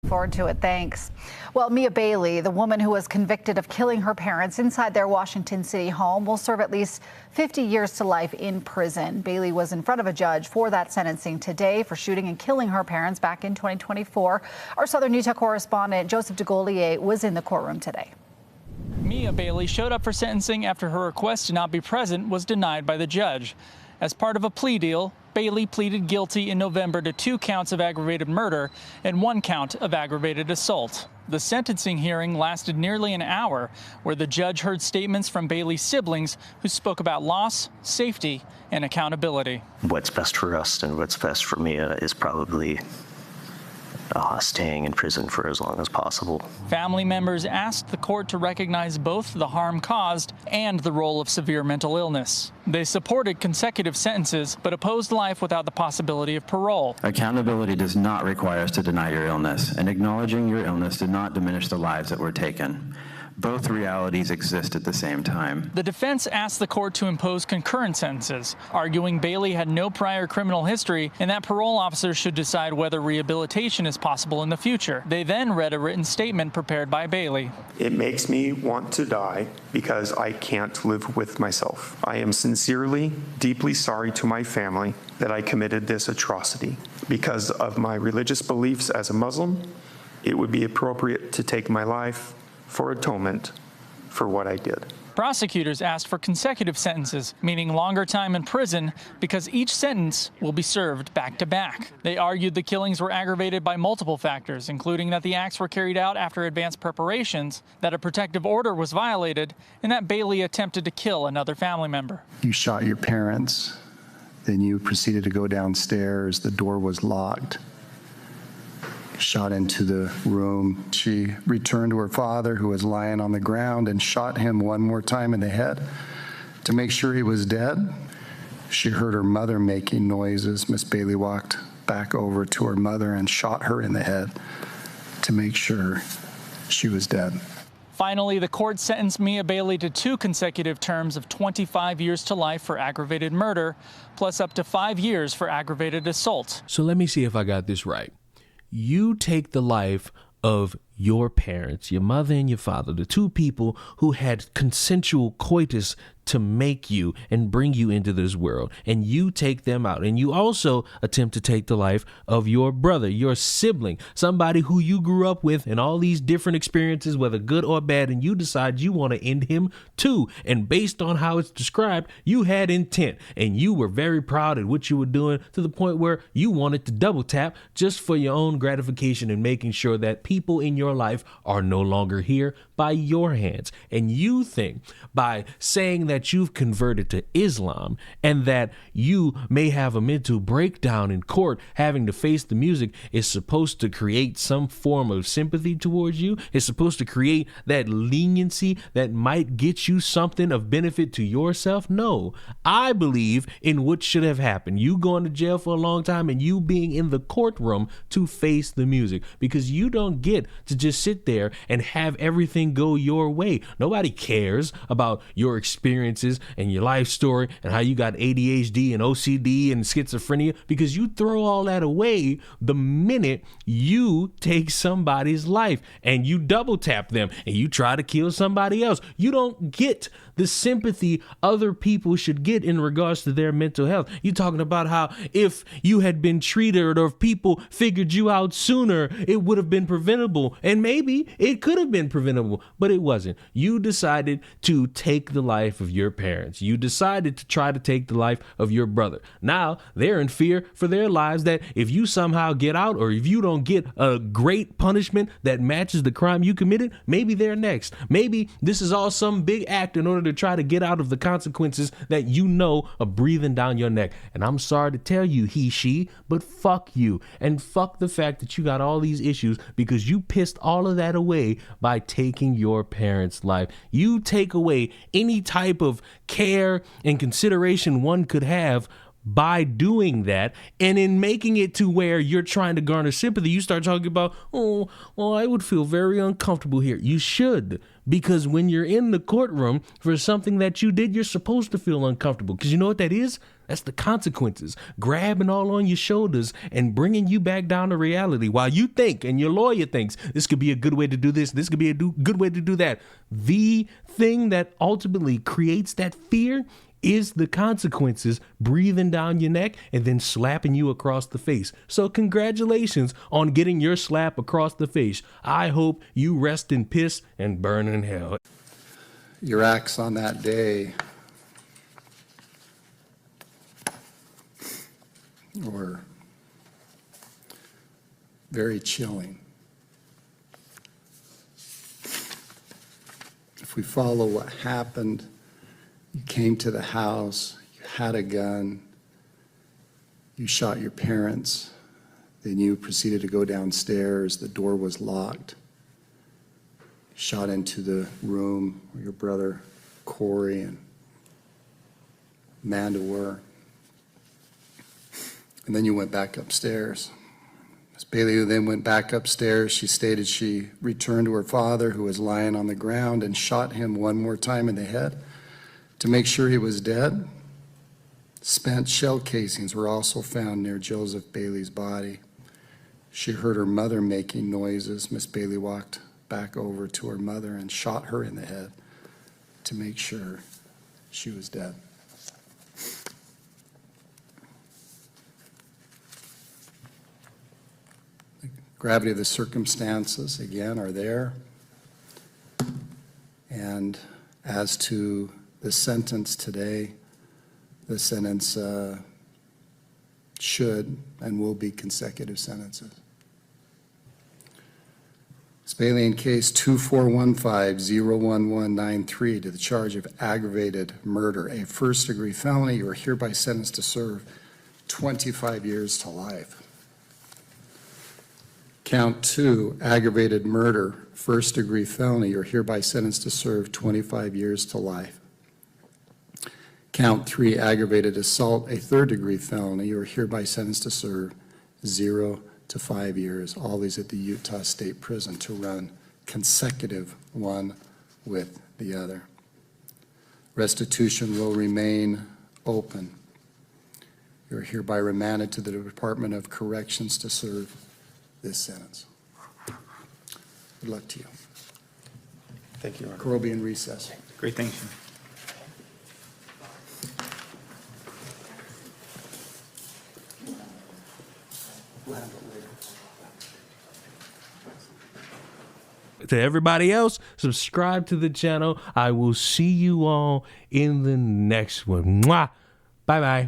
forward to it. Thanks. Well, Mia Bailey, the woman who was convicted of killing her parents inside their Washington City home, will serve at least 50 years to life in prison. Bailey was in front of a judge for that sentencing today for shooting and killing her parents back in 2024. Our Southern Utah correspondent Joseph DeGolier was in the courtroom today. Mia Bailey showed up for sentencing after her request to not be present was denied by the judge. As part of a plea deal, Bailey pleaded guilty in November to 2 counts of aggravated murder and 1 count of aggravated assault. The sentencing hearing lasted nearly an hour, where the judge heard statements from Bailey's siblings who spoke about loss, safety, and accountability. What's best for us and what's best for Mia is probably staying in prison for as long as possible. Family members asked the court to recognize both the harm caused and the role of severe mental illness. They supported consecutive sentences, but opposed life without the possibility of parole. Accountability does not require us to deny your illness, and acknowledging your illness did not diminish the lives that were taken. Both realities exist at the same time. The defense asked the court to impose concurrent sentences, arguing Bailey had no prior criminal history and that parole officers should decide whether rehabilitation is possible in the future. They then read a written statement prepared by Bailey. It makes me want to die because I can't live with myself. I am sincerely, deeply sorry to my family that I committed this atrocity. Because of my religious beliefs as a Muslim, it would be appropriate to take my life for atonement for what I did. Prosecutors asked for consecutive sentences, meaning longer time in prison, because each sentence will be served back to back. They argued the killings were aggravated by multiple factors, including that the acts were carried out after advanced preparations, that a protective order was violated, and that Bailey attempted to kill another family member. You shot your parents, then you proceeded to go downstairs. The door was locked. Shot into the room. She returned to her father, who was lying on the ground, and shot him one more time in the head to make sure he was dead. She heard her mother making noises. Miss Bailey walked back over to her mother and shot her in the head to make sure she was dead. Finally, the court sentenced Mia Bailey to 2 consecutive terms of 25 years to life for aggravated murder, plus up to 5 years for aggravated assault. So let me see if I got this right. You take the life of your parents, your mother and your father, the 2 people who had consensual coitus to make you and bring you into this world, and you take them out. And you also attempt to take the life of your brother, your sibling, somebody who you grew up with in all these different experiences, whether good or bad, and you decide you want to end him too. And based on how it's described, you had intent and you were very proud at what you were doing, to the point where you wanted to double tap just for your own gratification and making sure that people in your life are no longer here by your hands. And you think by saying that you've converted to Islam and that you may have a mental breakdown in court having to face the music is supposed to create some form of sympathy towards you. It's supposed to create that leniency that might get you something of benefit to yourself. No, I believe in what should have happened. You going to jail for a long time and you being in the courtroom to face the music, because you don't get to just sit there and have everything go your way. Nobody cares about your experiences and your life story and how you got ADHD and OCD and schizophrenia, because you throw all that away the minute you take somebody's life and you double tap them and you try to kill somebody else. You don't get the sympathy other people should get in regards to their mental health. You're talking about how if you had been treated or if people figured you out sooner, it would have been preventable. And maybe it could have been preventable, but it wasn't. You decided to take the life of your parents. You decided to try to take the life of your brother. Now they're in fear for their lives that if you somehow get out, or if you don't get a great punishment that matches the crime you committed, maybe they're next. Maybe this is all some big act in order to try to get out of the consequences that you know are breathing down your neck. And I'm sorry to tell you, he, she, but fuck you. And fuck the fact that you got all these issues because you pissed all of that away by taking your parents' life. You take away any type of care and consideration one could have by doing that, and in making it to where you're trying to garner sympathy, you start talking about, oh, well, I would feel very uncomfortable here. You should, because when you're in the courtroom for something that you did, you're supposed to feel uncomfortable, because you know what that is? That's the consequences, grabbing all on your shoulders and bringing you back down to reality while you think and your lawyer thinks this could be a good way to do this, this could be a good way to do that. The thing that ultimately creates that fear is the consequences breathing down your neck and then slapping you across the face. So congratulations on getting your slap across the face. I hope you rest in piss and burn in hell. Your acts on that day were very chilling. If we follow what happened, you came to the house, you had a gun, you shot your parents, then you proceeded to go downstairs, the door was locked, shot into the room where your brother Corey and Amanda were, and then you went back upstairs. Ms. Bailey then went back upstairs. She stated she returned to her father, who was lying on the ground, and shot him one more time in the head to make sure he was dead. Spent shell casings were also found near Joseph Bailey's body. She heard her mother making noises. Miss Bailey walked back over to her mother and shot her in the head to make sure she was dead. The gravity of the circumstances, again, are there. And as to the sentence today, the sentence should and will be consecutive sentences. Ms. Bailey, in case 2415-01193 to the charge of aggravated murder, a first-degree felony, you are hereby sentenced to serve 25 years to life. Count 2, aggravated murder, first-degree felony, you are hereby sentenced to serve 25 years to life. Count 3, aggravated assault, a third-degree felony, you are hereby sentenced to serve 0 to 5 years, all these at the Utah State Prison, to run consecutive one with the other. Restitution will remain open. You are hereby remanded to the Department of Corrections to serve this sentence. Good luck to you. Thank you, Your Honor. Court will be in recess. Great, thank you. To everybody else, subscribe to the channel. I will see you all in the next one. Mwah! Bye-bye.